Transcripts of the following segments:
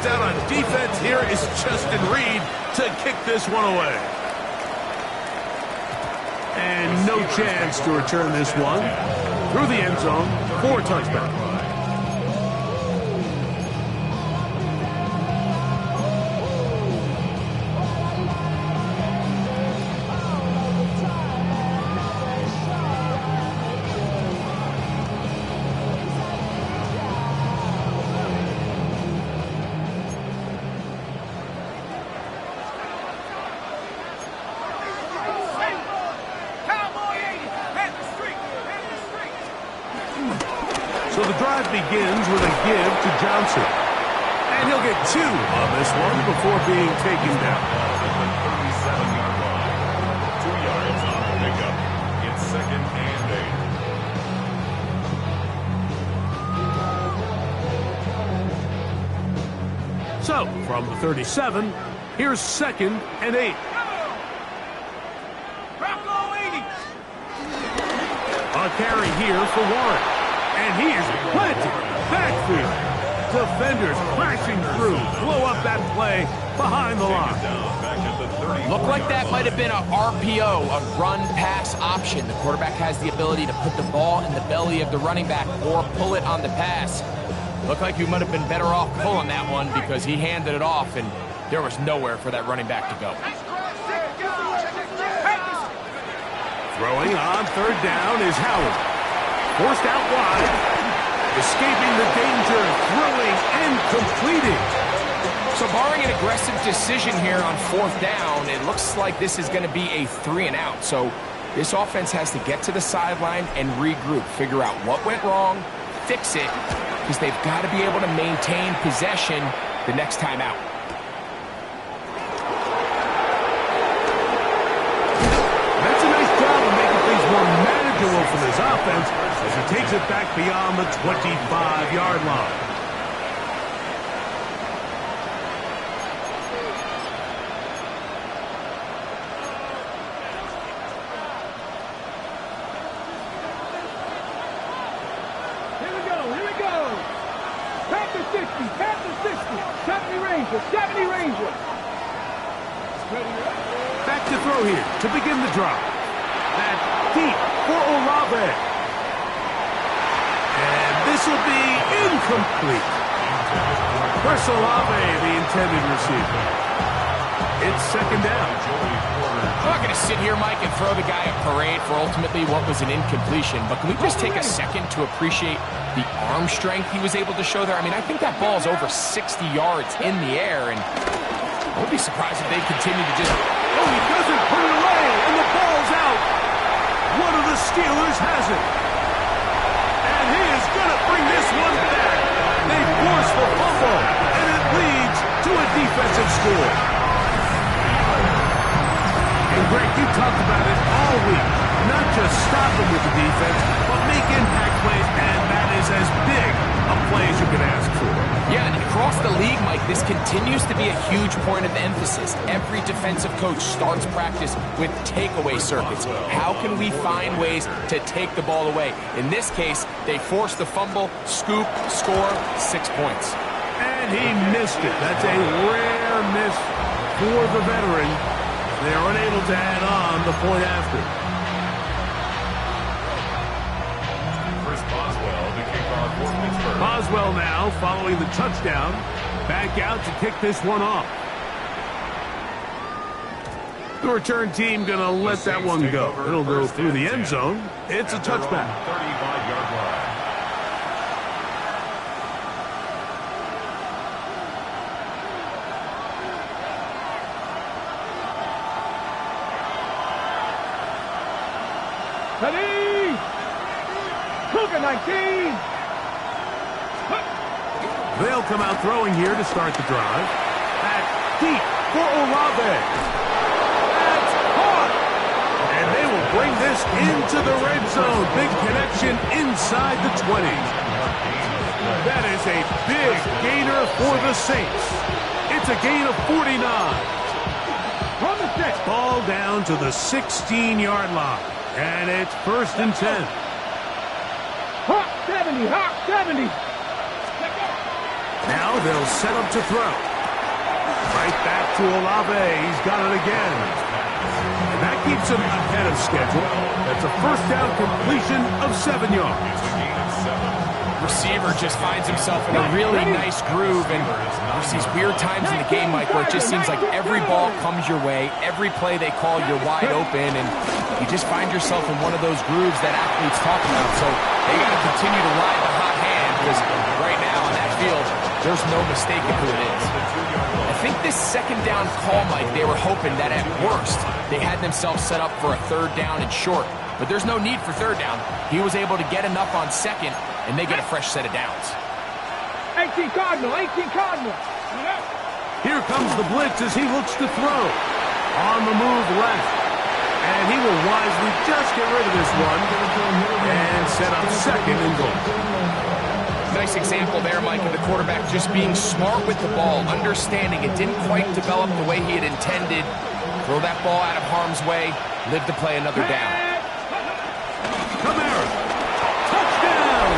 But down on defense here is Justin Reed to kick this one away. And no chance to return this one through the end zone for a touchback. So the drive begins with a give to Johnson. And he'll get 2 on this one before being taken down. At the 37-yard line. 2 yards on the pickup. It's 2nd and 8. So, from the 37, here's 2nd and 8. A carry here for Warren. And he is planted backfield. Defenders crashing through. Blow up that play behind the line. Looked like that might have been a RPO, a run-pass option. The quarterback has the ability to put the ball in the belly of the running back or pull it on the pass. Looked like you might have been better off pulling that one because he handed it off and there was nowhere for that running back to go. Throwing on 3rd down is Howard. Forced out wide, escaping the danger, throwing and completing. So barring an aggressive decision here on 4th down, it looks like this is going to be a 3 and out. So this offense has to get to the sideline and regroup, figure out what went wrong, fix it, because they've got to be able to maintain possession the next time out. That's a nice job of making things more manageable for this offense as he takes it back beyond the 25-yard line. Here we go. Panther 60, 70 Rangers. Back to throw here to begin the drive. That deep for Olave. And this will be incomplete. Chris Olave, the intended receiver. It's 2nd down. I'm not going to sit here, Mike, and throw the guy a parade for ultimately what was an incompletion, but can we just take a second to appreciate the arm strength he was able to show there? I mean, I think that ball's over 60 yards in the air, and I would be surprised if they continue to just... Oh, he doesn't put it away, and the ball's out. One of the Steelers has it. And he is going to bring this one back. They force the fumble, and it leads to a defensive score. And Greg, you talked about it all week. Not just stop them with the defense, but make impact plays, and that is as big a play as you can ask for. Yeah, and across the league, Mike, this continues to be a huge point of emphasis. Every defensive coach starts practice with takeaway circuits. How can we find ways to take the ball away? In this case, they forced the fumble, scoop, score, 6 points. And he missed it. That's a rare miss for the veteran. They are unable to add on the point after. Chris Boswell, the kickoff for Pittsburgh. Boswell now following the touchdown. Back out to kick this one off. The return team going to let that one go. It'll go through the end zone. It's a touchback. 35-yard line. Ready? Cougar 19. They'll come out throwing here to start the drive. Back deep for Olave. That's caught. And they will bring this into the red zone. Big connection inside the 20. That is a big gainer for the Saints. It's a gain of 49. From the 6. Ball down to the 16-yard line. And it's 1st and 10. Hawk 70, Hawk 70. Now Now they'll set up to throw. Right back to Olave. He's got it again. And that keeps him ahead of schedule. That's a first down completion of 7 yards. Receiver just finds himself in a really nice groove, and there's these weird times in the game, Mike, where it just seems like every ball comes your way, every play they call, you're wide open, and you just find yourself in one of those grooves that athletes talk about. So they got to continue to ride the hot hand, because right now on that field, there's no mistaking who it is. I think this second down call, Mike, they were hoping that at worst they had themselves set up for a third down and short, but there's no need for third down. He was able to get enough on second, and they get a fresh set of downs. 18 Cardinal, 18 Cardinal. Here comes the blitz as he looks to throw. On the move left. And he will wisely just get rid of this one and set up second and goal. Nice example there, Mike, of the quarterback just being smart with the ball, understanding it didn't quite develop the way he had intended. Throw that ball out of harm's way, live to play another down. Kamara. Touchdown!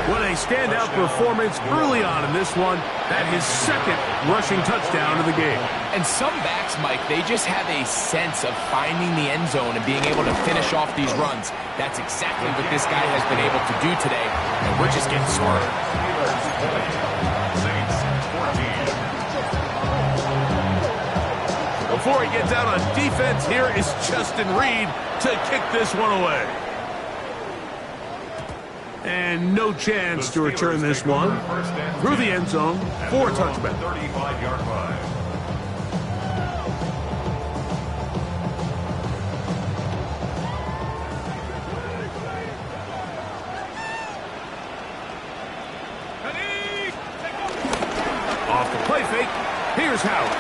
What a standout performance early on in this one. That his second rushing touchdown of the game. And some backs, Mike, they just have a sense of finding the end zone and being able to finish off these runs. That's exactly what this guy has been able to do today, and we're just getting smarter. Before he gets out on defense, here is Justin Reed to kick this one away. And no chance to return this one through the end zone for a touchback. 35-yard line. Off the play fake, here's Howard.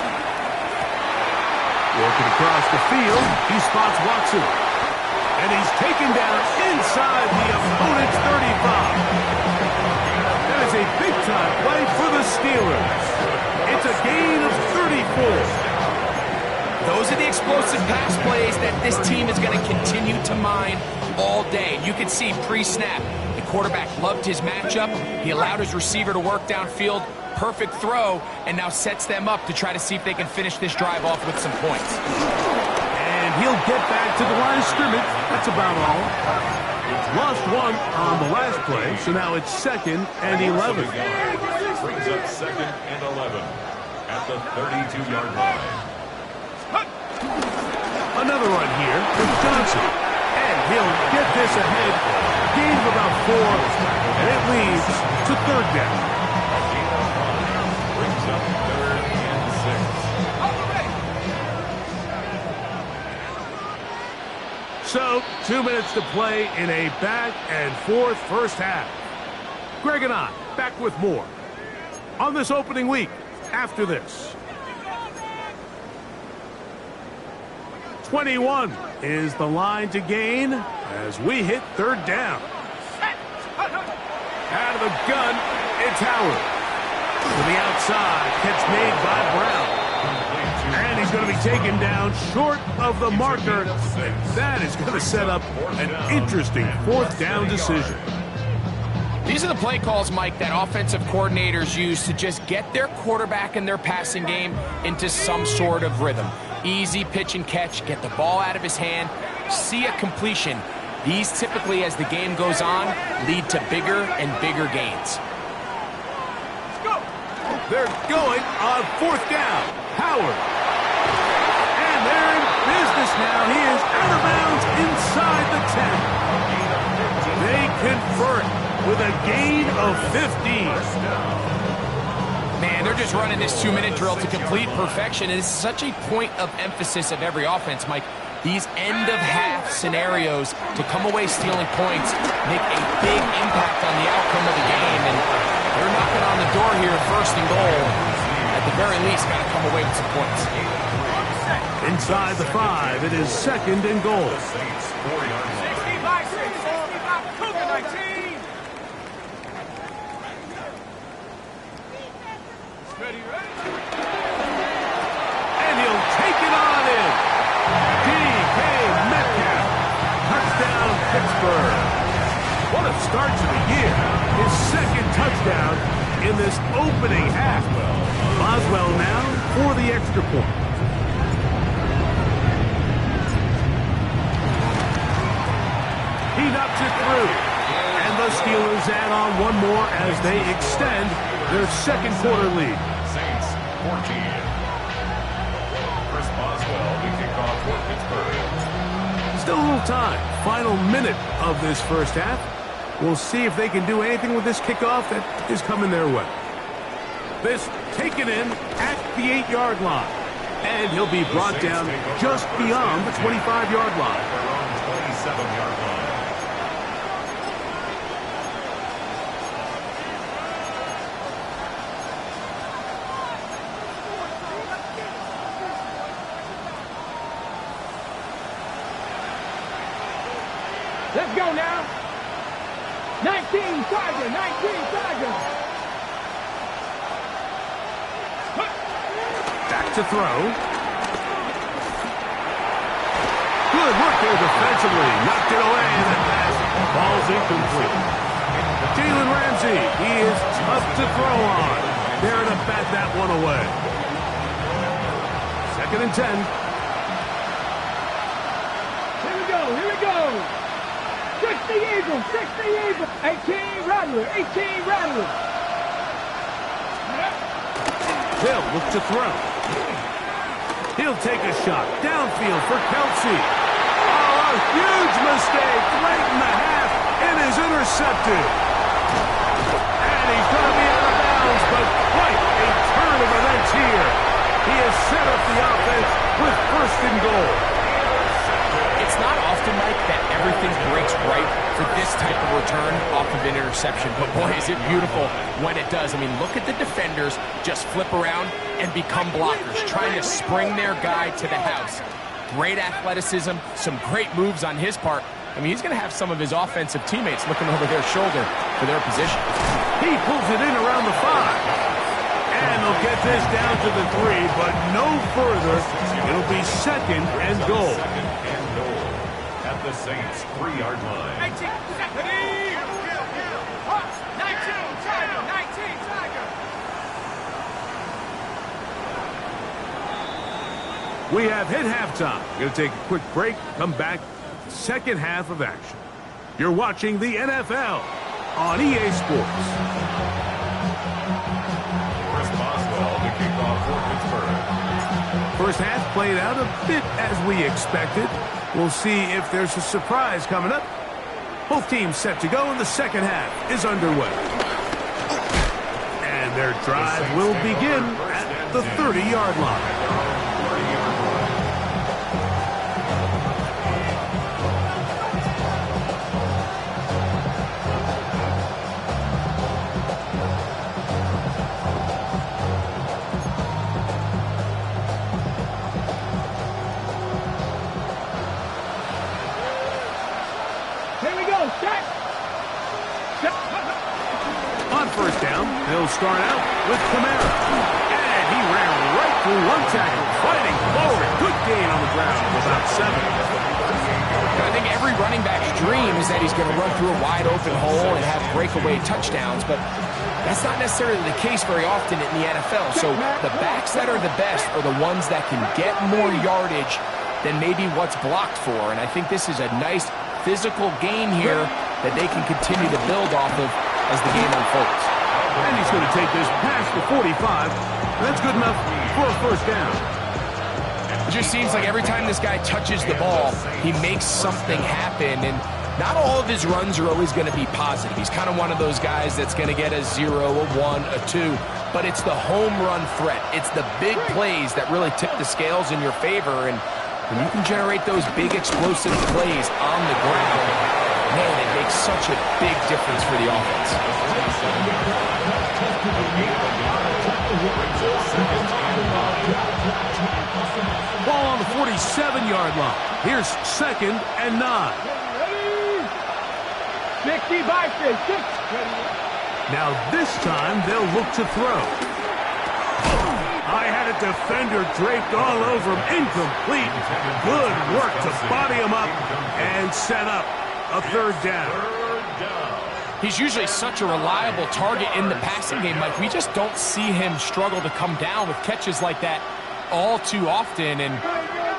Working across the field, he spots Watson. And he's taken down inside the opponent's 35. That is a big-time play for the Steelers. It's a gain of 34. Those are the explosive pass plays that this team is going to continue to mine all day. You can see pre-snap, the quarterback loved his matchup. He allowed his receiver to work downfield. Perfect throw, and now sets them up to try to see if they can finish this drive off with some points. And he'll get back to the line of scrimmage. That's about all. Lost one on the last play, so now it's 2nd and 11. Brings up 2nd and 11 at the 32-yard line. Another run here with Johnson. And he'll get this ahead. Gain of about 4, and it leads to 3rd down. Brings up 3rd and 6. So, 2 minutes to play in a back-and-forth first half. Greg and I back with more on this opening week after this. 21 is the line to gain as we hit 3rd down. Out of the gun, it's Howard. To the outside, catch made by Brown. And he's going to be taken down short of the marker. And that is going to set up an interesting 4th down decision. These are the play calls, Mike, that offensive coordinators use to just get their quarterback and their passing game into some sort of rhythm. Easy pitch and catch, get the ball out of his hand, see a completion. These typically, as the game goes on, lead to bigger and bigger gains. They're going on 4th down. Howard. And they're in business now. He is out of bounds inside the 10. They convert with a gain of 15. Man, they're just running this 2-minute drill to complete perfection. And it's such a point of emphasis of every offense, Mike. These end-of-half scenarios to come away stealing points make a big impact on the outcome of the game. And they're knocking on the door here, 1st and goal. At the very least, got to come away with some points. Inside the 5, it is 2nd and goal. 65, 65, Cougar 19. Ready, ready. And he'll take it on in. DK Metcalf. Touchdown, Pittsburgh. What a start to the year. His second touchdown in this opening half. Boswell now for the extra point. He knocks it through. And the Steelers add on one more as they extend their second quarter lead. Saints 14. Chris Boswell, the kickoff for Pittsburgh. Still a little time. Final minute of this first half. We'll see if they can do anything with this kickoff that is coming their way. This taken in at the 8-yard line. And he'll be brought down just beyond the 25-yard line. They're on the 27-yard line. Let's go now. 19 Tiger, 19 Tiger. Back to throw. Good work there defensively. Knocked it away and the pass falls incomplete. Jalen Ramsey, he is tough to throw on. There to bat that one away. 2nd and 10. Here we go, here we go. 60 Eagles, 60 Eagles. 18 Rattler, 18 Rattler. Hill look to throw. He'll take a shot downfield for Kelsey. Oh, a huge mistake late in the half and is intercepted. And he's going to be out of bounds, but quite a turn of events here. He has set up the offense with 1st and goal. It's not often, Mike, that everything breaks right for this type of return off of an interception. But boy, is it beautiful when it does. I mean, look at the defenders just flip around and become blockers, trying to spring their guy to the house. Great athleticism, some great moves on his part. I mean, he's going to have some of his offensive teammates looking over their shoulder for their position. He pulls it in around the 5. And they'll get this down to the 3, but no further. It'll be 2nd and goal. 2nd and goal at the Saints 3-yard line. 19 Tiger, 19 Tiger. We have hit halftime. Going to take a quick break, come back, 2nd half of action. You're watching the NFL on EA Sports. First half played out a bit as we expected. We'll see if there's a surprise coming up. Both teams set to go, and the 2nd half is underway. And their drive will begin at the 30-yard line. On 1st down, they'll start out with Kamara. And he ran right through one tackle, fighting forward. Good gain on the ground of about 7. I think every running back's dream is that he's going to run through a wide open hole and have breakaway touchdowns, but that's not necessarily the case very often in the NFL. So the backs that are the best are the ones that can get more yardage than maybe what's blocked for. And I think this is a nice physical gain here that they can continue to build off of as the game unfolds. And he's going to take this past the 45. That's good enough for a 1st down. It just seems like every time this guy touches the ball, he makes something happen. And not all of his runs are always going to be positive. He's kind of one of those guys that's going to get a 0, a 1, a 2. But it's the home run threat. It's the big plays that really tip the scales in your favor. And when you can generate those big explosive plays on the ground, man, it makes such a big difference for the offense. Ball on the 47-yard line. Here's 2nd and 9. 60 by 6. Now this time they'll look to throw. I had a defender draped all over him. Incomplete. Good work to body him up and set up a 3rd down. 3rd down. He's usually such a reliable target in the passing game, Mike. We just don't see him struggle to come down with catches like that all too often. And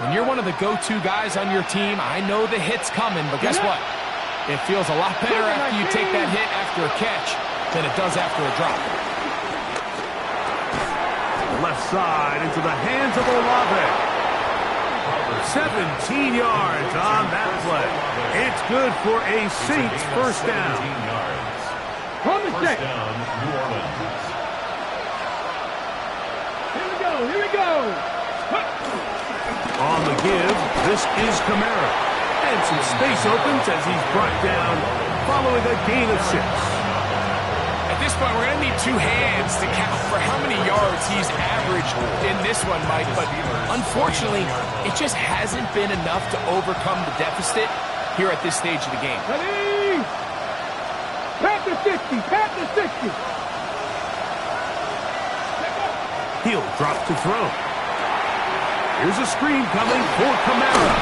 when you're one of the go-to guys on your team, I know the hit's coming, but guess what? It feels a lot better after you take that hit after a catch than it does after a drop. Left side into the hands of Olave. 17 yards on that play. It's good for a Saints first down. On the First stick. down, New Orleans. Here we go. Here we go. On the give, this is Kamara. And some space opens as he's brought down following a gain of 6. At this point, we're going to need 2 hands to count for how many yards he's averaged in this one, Mike. But unfortunately, it just hasn't been enough to overcome the deficit here at this stage of the game. Ready? Pat the 60. Pat the 60. He'll drop to throw. Here's a screen coming for Kamara.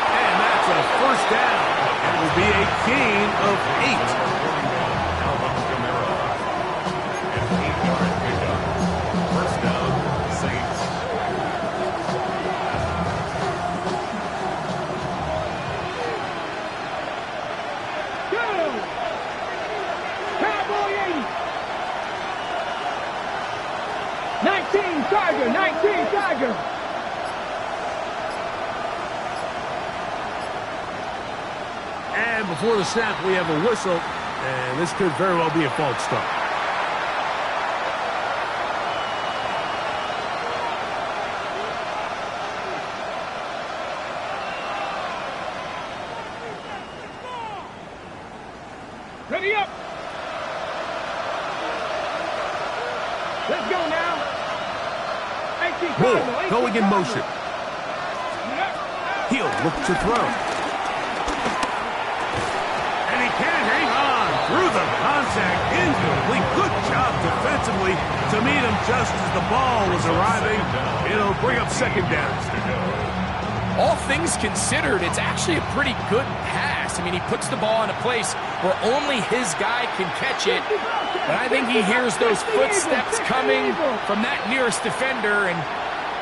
And that's a first down. It will be a gain of 8. Alvin Kamara. An 8-yard pickup. First down, Saints. Go. Cowboy 80. 19 Tiger. 19 Tiger. And before the snap, we have a whistle. And this could very well be a false start. Ready up. Let's go now. 18 Bull Cardinal, 18 going in Cardinal. motion. He'll look to throw. And he can't hang on through the contact. Incomplete. Good job defensively to meet him just as the ball was arriving. It'll bring up second down. All things considered, it's actually a pretty good pass. I mean, he puts the ball in a place where only his guy can catch it. But I think he hears those footsteps coming from that nearest defender, and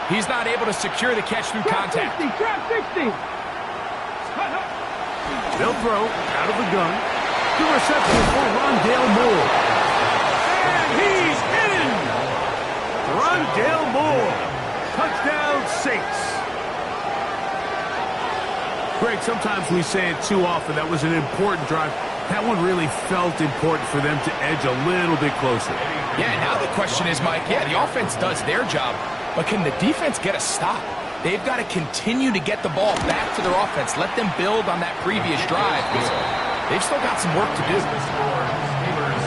he's not able to secure the catch through Trap contact. 60. Trap 60. They'll throw out of the gun. The reception for Rondale Moore. And he's in! Rondale Moore. Touchdown Saints. Greg, sometimes we say it too often. That was an important drive. That one really felt important for them to edge a little bit closer. Yeah, now the question is, Mike, yeah, the offense does their job, but can the defense get a stop? They've got to continue to get the ball back to their offense. Let them build on that previous drive, because they've still got some work to do. The score, Steelers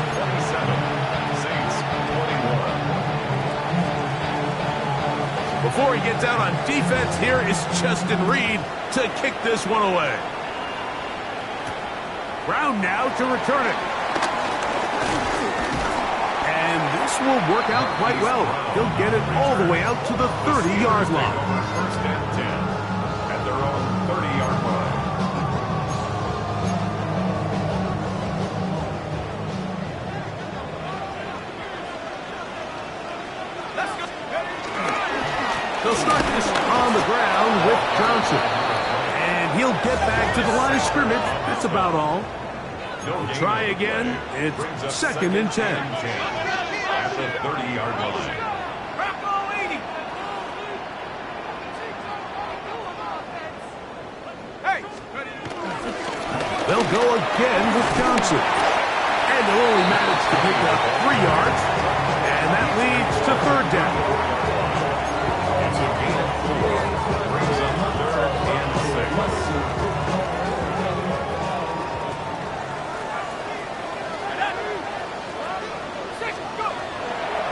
27, Saints 21. Before he gets out on defense, here is Justin Reed to kick this one away. Brown now to return it. And this will work out quite well. He'll get it all the way out to the 30-yard line. First and 10 at their own 30-yard line. They'll start this on the ground with Johnson. And he'll get back to the line of scrimmage. That's about all. Try again. It's second and 10. At the 30-yard line. They'll go again with Johnson. And they'll only manage to pick up 3 yards. And that leads to third down. It's a gain of 4. Brings up third and 6.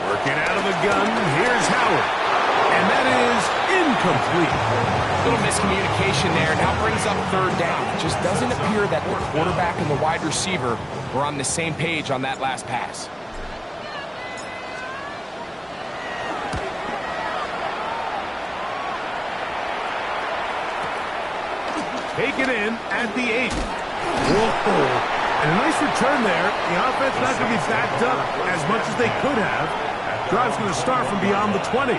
Working out of the gun, here's Howard. And that is incomplete. Little miscommunication there. Now brings up third down. It just doesn't appear that the quarterback and the wide receiver were on the same page on that last pass. Take it in at the 8. Whoa. And a nice return there. The offense not going to be backed up as much as they could have. Drive's going to start from beyond the 20.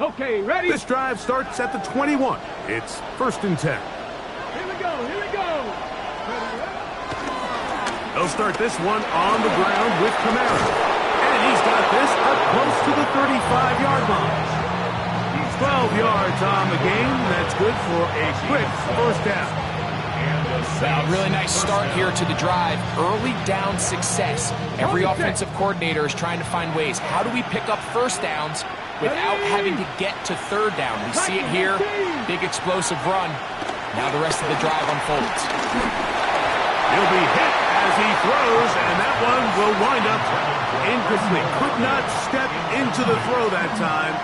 Okay, ready? This drive starts at the 21. It's 1st and 10. Here we go, here we go. They'll start this one on the ground with Kamara. And he's got this up close to the 35-yard line. 12 yards on the game. That's good for a quick first down. Well, really nice start here to the drive. Early down success. Every offensive coordinator is trying to find ways. How do we pick up first downs without having to get to third down? We see it here. Big explosive run. Now the rest of the drive unfolds. He'll be hit as he throws, and that one will wind up incomplete. Could not step into the throw that time.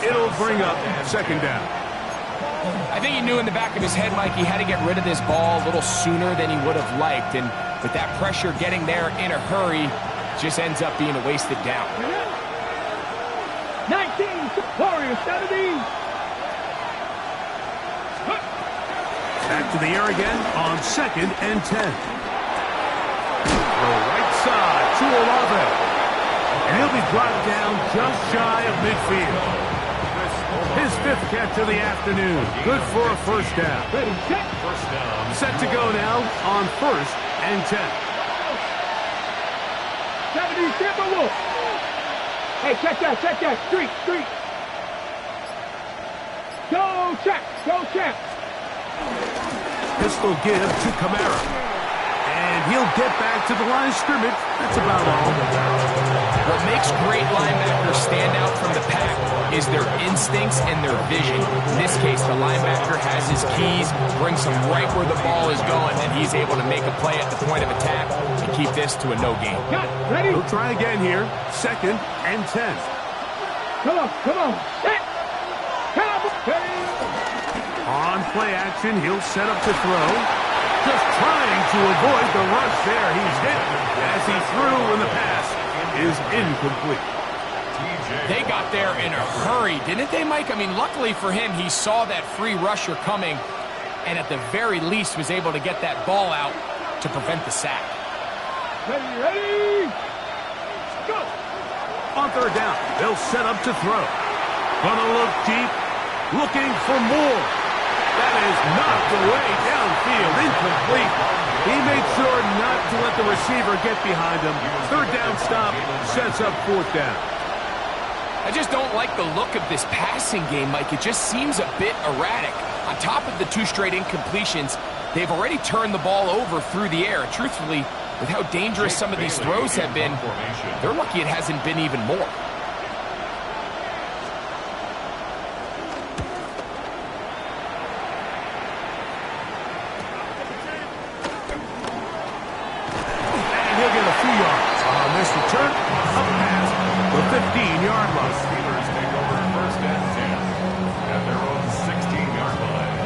It'll bring up 2nd down. I think he knew in the back of his head, Mike, he had to get rid of this ball a little sooner than he would have liked. And with that pressure getting there in a hurry, just ends up being a wasted down. 19, Warriors, 70. Back to the air again on 2nd and 10. The right side to Olave. And he'll be brought down just shy of midfield. His 5th catch of the afternoon. Good for a first down. Ready, set. First down. Set to go now on 1st and 10. 70, Timberwolves. Hey, check that. Street. Go check. Pistol give to Kamara. And he'll get back to the line of scrimmage. That's about all. What makes great linebackers stand out from the pack is their instincts and their vision. In this case, the linebacker has his keys, brings him right where the ball is going, and he's able to make a play at the point of attack and keep this to a no gain. Ready? He'll try again here. 2nd and 10. Come on. Set. On play action, he'll set up to throw. Just trying to avoid the rush there. He's hit as he threw, and the pass is incomplete. They got there in a hurry, didn't they, Mike? I mean, luckily for him, he saw that free rusher coming and at the very least was able to get that ball out to prevent the sack. Ready, go! On 3rd down, they'll set up to throw. Gonna look deep, looking for more. That is knocked away downfield, incomplete. He made sure not to let the receiver get behind him. 3rd down stop sets up 4th down. I just don't like the look of this passing game, Mike. It just seems a bit erratic. On top of the 2 straight incompletions, they've already turned the ball over through the air. Truthfully, with how dangerous some of these throws have been, they're lucky it hasn't been even more. He'll get a few yards on this return, up past the 15-yard line. Steelers take over 1st and 10 at their own 16-yard line.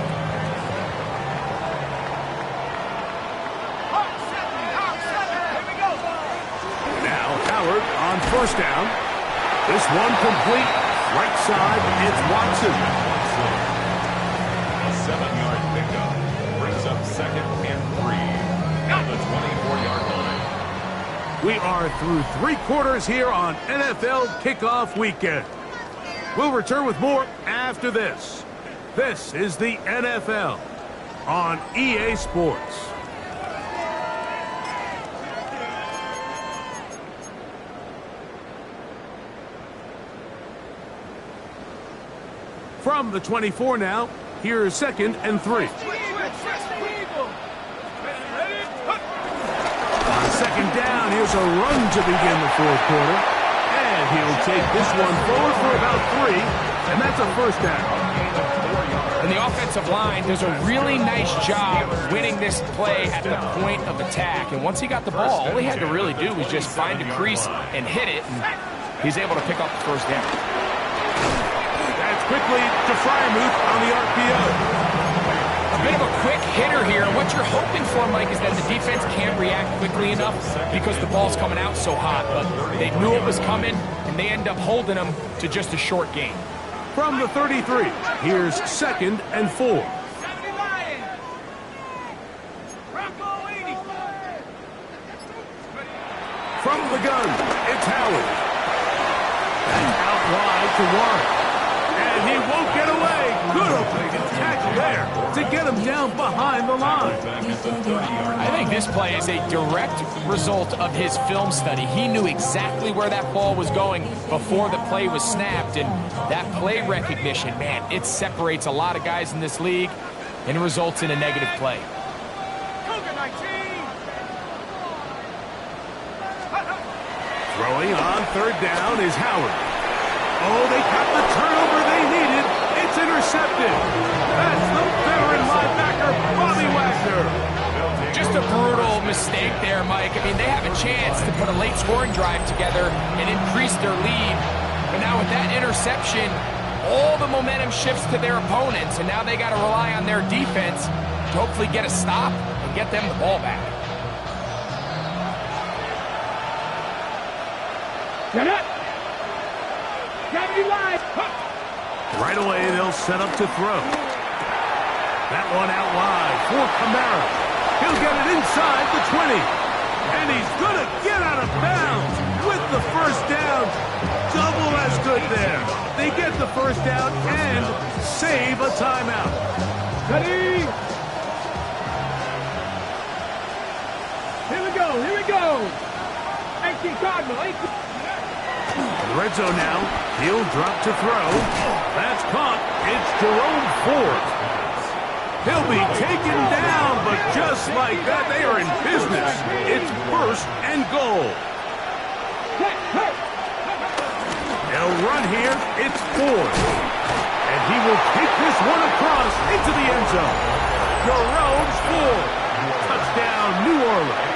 Now Howard on 1st down. This one complete. Right side, it's Watson. A 7-yard pickup brings up 2nd and 3 at the 24-yard line. We are through 3 quarters here on NFL Kickoff Weekend. We'll return with more after this. This is the NFL on EA Sports. From the 24 now, here's 2nd and 3. On 2nd down, here's a run to begin the 4th quarter. And he'll take this one forward for about 3, and that's a 1st down. And the offensive line does a really nice job winning this play at the point of attack. And once he got the ball, all he had to really do was just find a crease and hit it. And he's able to pick up the 1st down. That's quickly to Freiermuth on the RPO. Bit of a quick hitter here. What you're hoping for, Mike, is that the defense can't react quickly enough because the ball's coming out so hot. But they knew it was coming, and they end up holding them to just a short gain. From the 33, here's 2nd and 4. From the gun, it's Howard. And out wide to Warren. And he won't get away. Good opening tackle there to get him down behind the line. I think this play is a direct result of his film study. He knew exactly where that ball was going before the play was snapped, and that play recognition, man, it separates a lot of guys in this league and results in a negative play. Throwing on 3rd down is Howard. Oh, they got the turnover they needed. It's intercepted. That's the veteran linebacker, Bobby Wagner. Just a brutal mistake there, Mike. I mean, they have a chance to put a late scoring drive together and increase their lead. But now with that interception, all the momentum shifts to their opponents, and now they got to rely on their defense to hopefully get a stop and get them the ball back. Get up! Gravity line! Right away, they'll set up to throw. That one out wide for Kamara. He'll get it inside the 20. And he's going to get out of bounds with the 1st down. Double as good there. They get the 1st down and save a timeout. Ready? Here we go, here we go. 18 Cardinal, 18. The red zone now. He'll drop to throw. That's caught. It's Jerome Ford. He'll be taken down, but just like that, they are in business. It's 1st and goal. They'll run here. It's Ford. And he will take this one across into the end zone. Jerome Ford. Touchdown, New Orleans.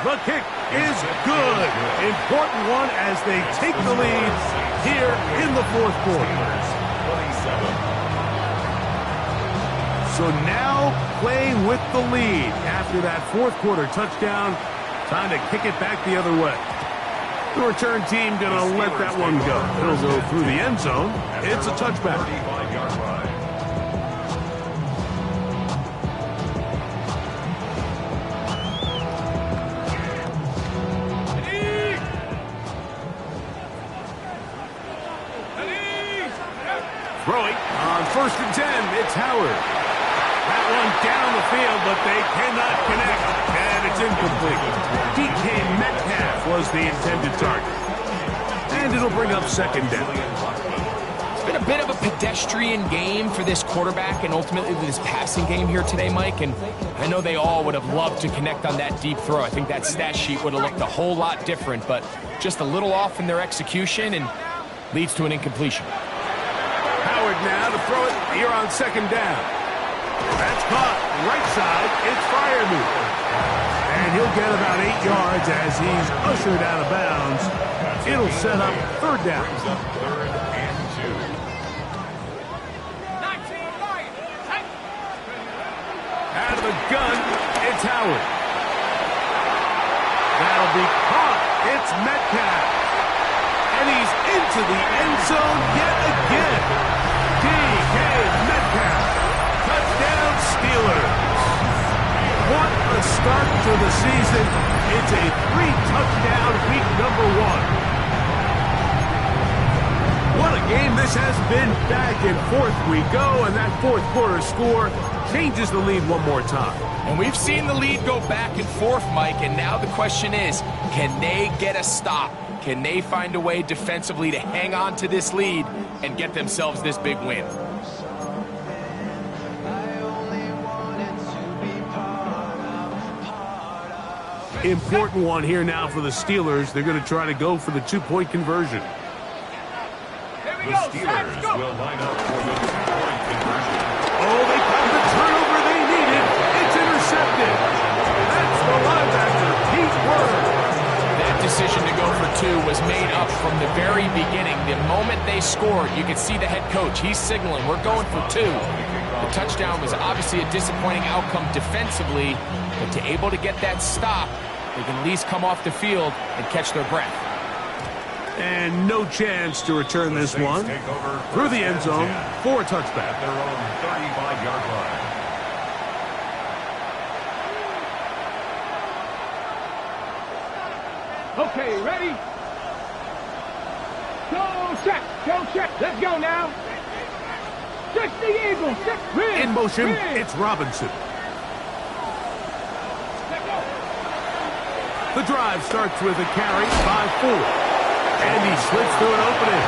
The kick is good. Important one as they take the lead here in the 4th quarter. So now playing with the lead after that 4th quarter touchdown. Time to kick it back the other way. The return team going to let that one go. It'll go through the end zone. It's a touchback. Throwing on 1st and 10, it's Howard. That one down the field, but they cannot connect, and it's incomplete. DK Metcalf was the intended target. And it'll bring up 2nd down. It's been a bit of a pedestrian game for this quarterback and ultimately this passing game here today, Mike. And I know they all would have loved to connect on that deep throw. I think that stat sheet would have looked a whole lot different, but just a little off in their execution and leads to an incompletion. Howard now to throw it here on 2nd down. That's caught. Right side, it's Freiermuth. And he'll get about 8 yards as he's ushered out of bounds. It'll set up 3rd down. 3rd and 2. Out of the gun, it's Howard. That'll be caught. It's Metcalf. And he's into the end zone yet again. DK Metcalf. Touchdown Steelers. What a start to the season. It's a 3-touchdown week number 1. What a game this has been. Back and forth we go, and that 4th quarter score changes the lead one more time. And we've seen the lead go back and forth, Mike, and now the question is, can they get a stop? Can they find a way defensively to hang on to this lead and get themselves this big win? Important one here now for the Steelers. They're going to try to go for the 2-point conversion. The Steelers will line up for the 2-point conversion. Oh, they got the turnover they needed. It's intercepted. That's the linebacker, Pete Werner. That decision to go for 2 was made up from the very beginning. The moment they scored, you could see the head coach. He's signaling, we're going for 2. The touchdown was obviously a disappointing outcome defensively, but to able to get that stop, they can at least come off the field and catch their breath. And no chance to return this one through the end zone for a touchback. At their own 35-yard line. Okay, ready? Go check, go check. Let's go now. 60 Eagles, 6. In motion, it's Robinson. The drive starts with a carry by 4. And he slits through an opening.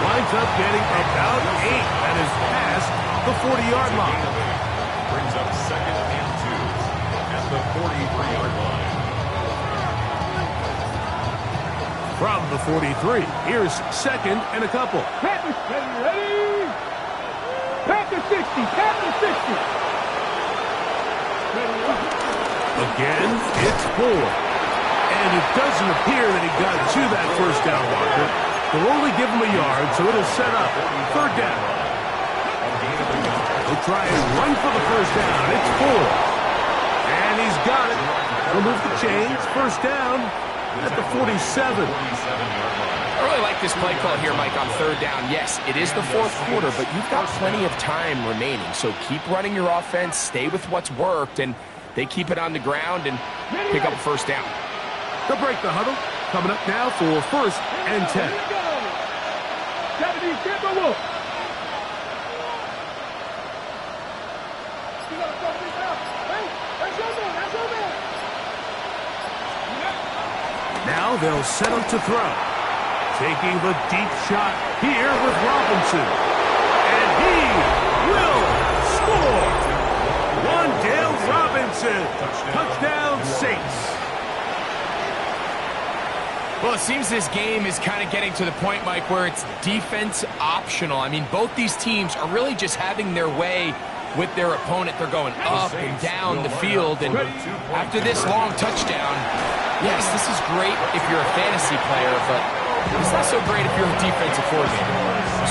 Winds up getting about 8. That is past the 40-yard line. Brings up 2nd and 2 at the 43-yard line. From the 43, here's 2nd and a couple. Panthers, ready? Panthers 60, Panthers 60. Again, it's 4. And it doesn't appear that he got to that first down marker. They'll only give him a yard, so it'll set up 3rd down. They'll try and run for the first down. It's 4. And he's got it. He'll move the chains. First down at the 47. I really like this play call here, Mike, on 3rd down. Yes, it is the 4th quarter, but you've got plenty of time remaining. So keep running your offense, stay with what's worked, and they keep it on the ground and pick up a first down. They'll break the huddle. Coming up now for 1st and 10. 70 Timberwolves. Now they'll set him to throw. Taking the deep shot here with Robinson. And he will score. Wan'Dale Robinson. Touchdown Saints. Well, it seems this game is kind of getting to the point, Mike, where it's defense optional. I mean, both these teams are really just having their way with their opponent. They're going up and down the field. And after this long touchdown, yes, this is great if you're a fantasy player, but it's not so great if you're a defensive coordinator.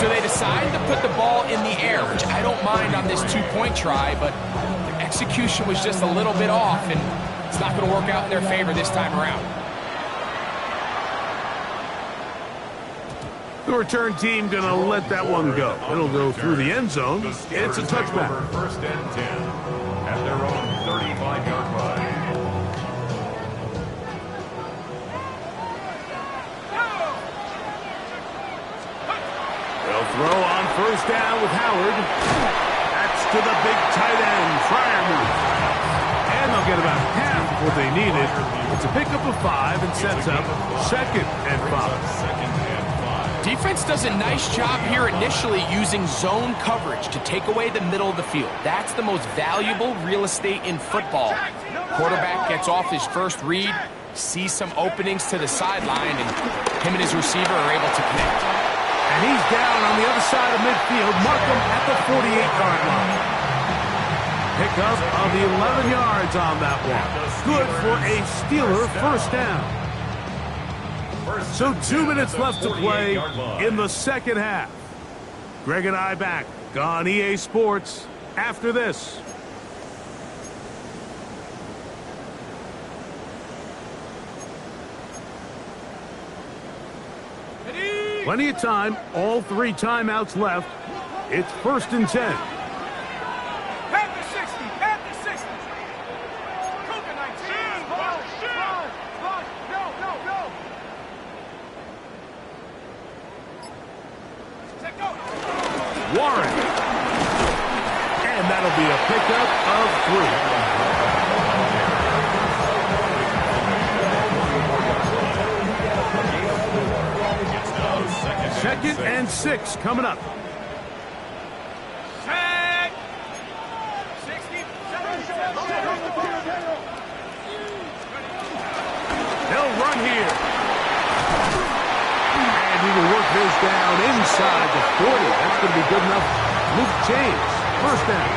So they decide to put the ball in the air, which I don't mind on this 2-point try, but their execution was just a little bit off, and it's not going to work out in their favor this time around. The return team going to let that one go. It'll go through the end zone. It's a touchback. 1st and 10 at their own 35-yard line. They'll throw on 1st down with Howard. That's to the big tight end, Freiermuth. And they'll get about half of what they needed. It's a pickup of 5 and sets up 2nd and 5. Defense does a nice job here initially using zone coverage to take away the middle of the field. That's the most valuable real estate in football. Quarterback gets off his first read, sees some openings to the sideline, and him and his receiver are able to connect. And he's down on the other side of midfield. Markham at the 48-yard line. Pickup of the 11 yards on that one. Good for a Steeler first down. So 2 minutes left to play in the second half. Greg and I back on EA Sports after this. Plenty of time, all 3 timeouts left. It's 1st and 10. Panther 60, Panther 60. Cougar 19. Run. Go. Set go. Warren. And that'll be a pickup of 3. 2nd and 6 coming up. Set. 60. They'll run here. And he will work this down inside the 40. That's going to be good enough. Move chains. First down.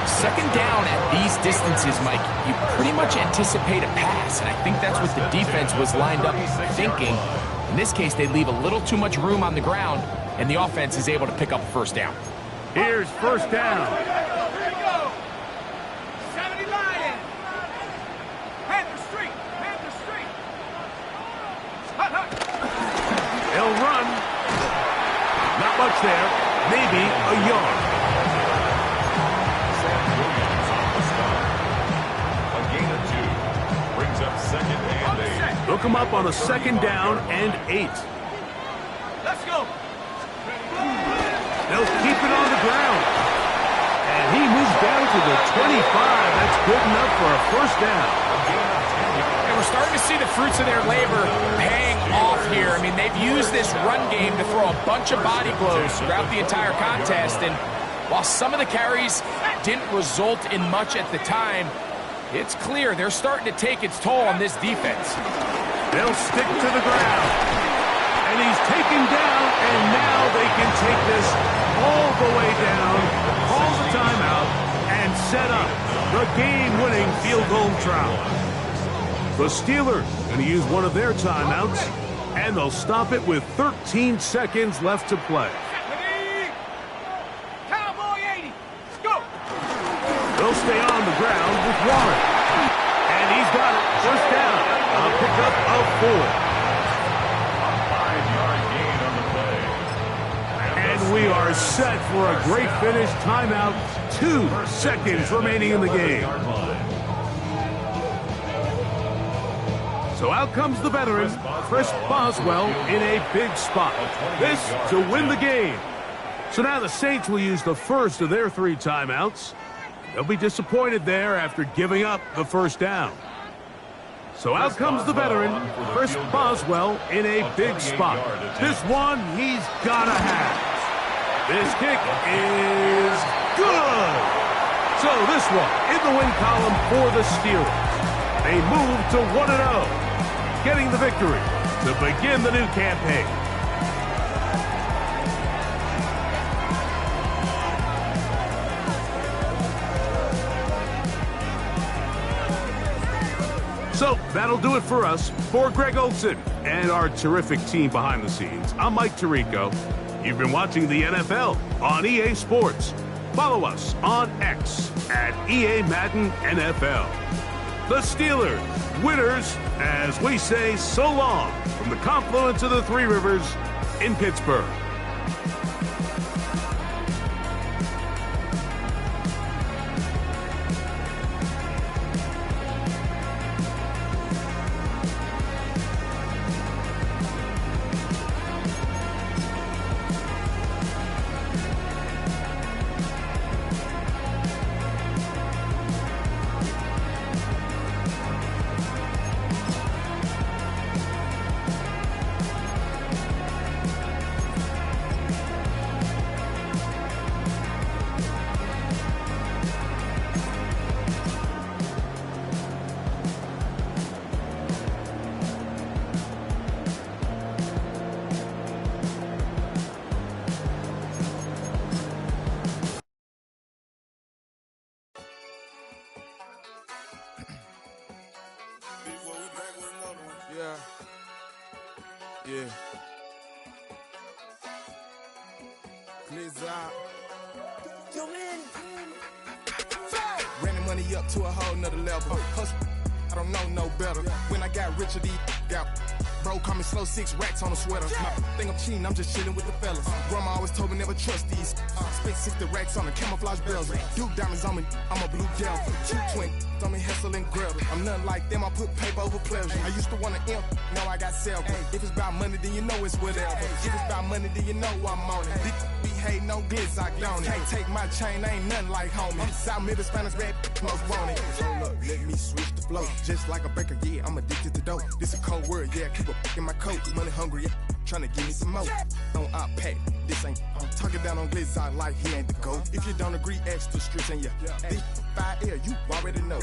2nd down at these distances, Mike, you pretty much anticipate a pass, and I think that's what the defense was lined up thinking. In this case, they leave a little too much room on the ground, and the offense is able to pick up a first down. Here's first down. Here we go. 70 Lions. Panther Street. Panther Street. Hut, hut. They'll run. Not much there. Maybe a yard. Sam Williams on the start. A gain of 2. Brings up second and 8. Look him up on a second down and 8. Let's go. They'll keep it on the ground. And he moves down to the 25. That's good enough for a first down. And we're starting to see the fruits of their labor paying off here. I mean, they've used this run game to throw a bunch of body blows throughout the entire contest. And while some of the carries didn't result in much at the time, it's clear they're starting to take its toll on this defense. They'll stick to the ground. And he's taken down, and now they can take this all the way down, call the timeout, and set up the game-winning field goal try. The Steelers going to use one of their timeouts, and they'll stop it with 13 seconds left to play. Cowboy 80. Let's go. They'll stay on the ground with Warren. And he's got it. First down. A pickup of 4. 5-yard gain on the play. And we are set for a great finish. Timeout. 2 seconds remaining in the game. So out comes the veteran, Chris Boswell, in a big spot. This to win the game. So now the Saints will use the first of their 3 timeouts. They'll be disappointed there after giving up the first down. So out comes the veteran, Chris Boswell, in a big spot. This one he's got to have. This kick is good. So this one in the win column for the Steelers. They move to 1-0, getting the victory to begin the new campaign. So that'll do it for us. For Greg Olsen and our terrific team behind the scenes, I'm Mike Tirico. You've been watching the NFL on EA Sports. Follow us on X at EA Madden NFL. The Steelers, winners, as we say so long from the confluence of the Three Rivers in Pittsburgh. Yeah. Blizzard. Yo, man. Ran the money up to a whole nother level. Hustle, I don't know no better. When I got rich, these got bro, call me slow, 6 racks on a sweater. Think I'm cheating, I'm just chilling with the fellas. Grandma always told me never trust these. Spent 60 racks on the camouflage bells. Duke diamonds on me, I'm a blue gel. 2 twin on me, hustle and grab. I'm nothing like them, I put paper over pleasure. I used to want to imp, now I got several. If it's about money, then you know it's whatever. If it's about money, then you know I'm on it. Be hate no glitz, I don't it. Take my chain, ain't nothing like homie. South Middle Spanish bad, most want it. So look, let me switch the flow. Just like a baker, yeah, I'm addicted to dope. This a cold word, yeah, keep a in my coat. Money hungry, yeah, tryna give me some more. On our pack, this ain't. I'm talking down on glitz, I like he ain't the GOAT. If you don't agree, ask the streets and yeah. This 5 air, you already know.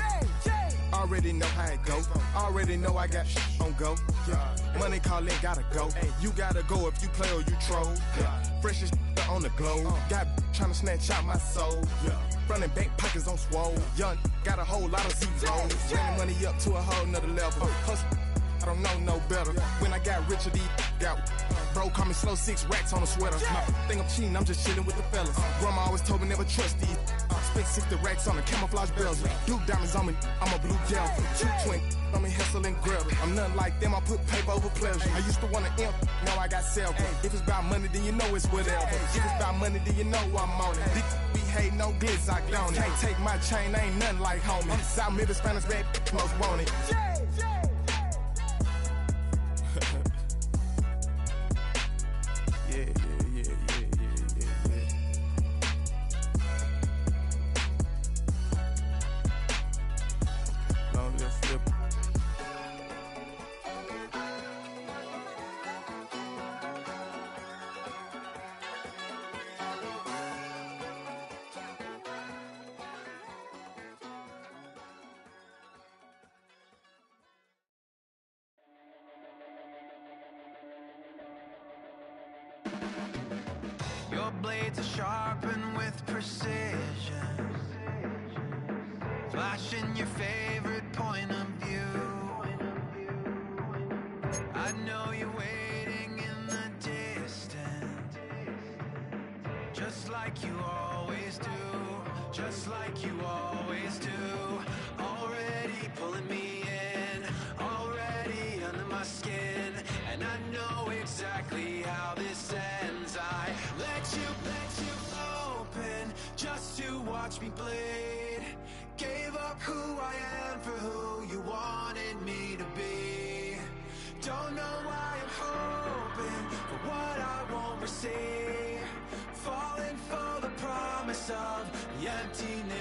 Already know how it go. Already know I got on go. Money calling, gotta go. You gotta go if you play or you troll. Freshest on the globe. Got tryna snatch out my soul. Front and back pockets on swole. Young, got a whole lot of zeros. Running money up to a whole nother level. Hustle, I don't know no better. When I got rich, these got bro, call me slow 6 racks on a sweater. My think I'm cheating, I'm just chilling with the fellas. Grandma always told me never trust these. Spent 60 racks on the camouflage bells. Blue diamonds on me, I'm a blue gel. 220 on me, hustle and grab. I'm nothing like them, I put paper over pleasure. I used to want to imp, now I got several. If it's about money, then you know it's whatever. If it's about money, then you know I'm on it. Big be hate, no glitz, I don't. Can't take my chain, ain't nothing like homie. South Memphis, Spanish bad, most want it. Your blades are sharpened with precision, flashing your favorite point of view. I know you're waiting in the distance, just like you always do, just like you always do. Already pulling me in, already under my skin, and I know exactly how this ends. I let you open just to watch me bleed. Gave up who I am for who you wanted me to be. Don't know why I'm hoping for what I won't receive. Falling for the promise of the emptiness.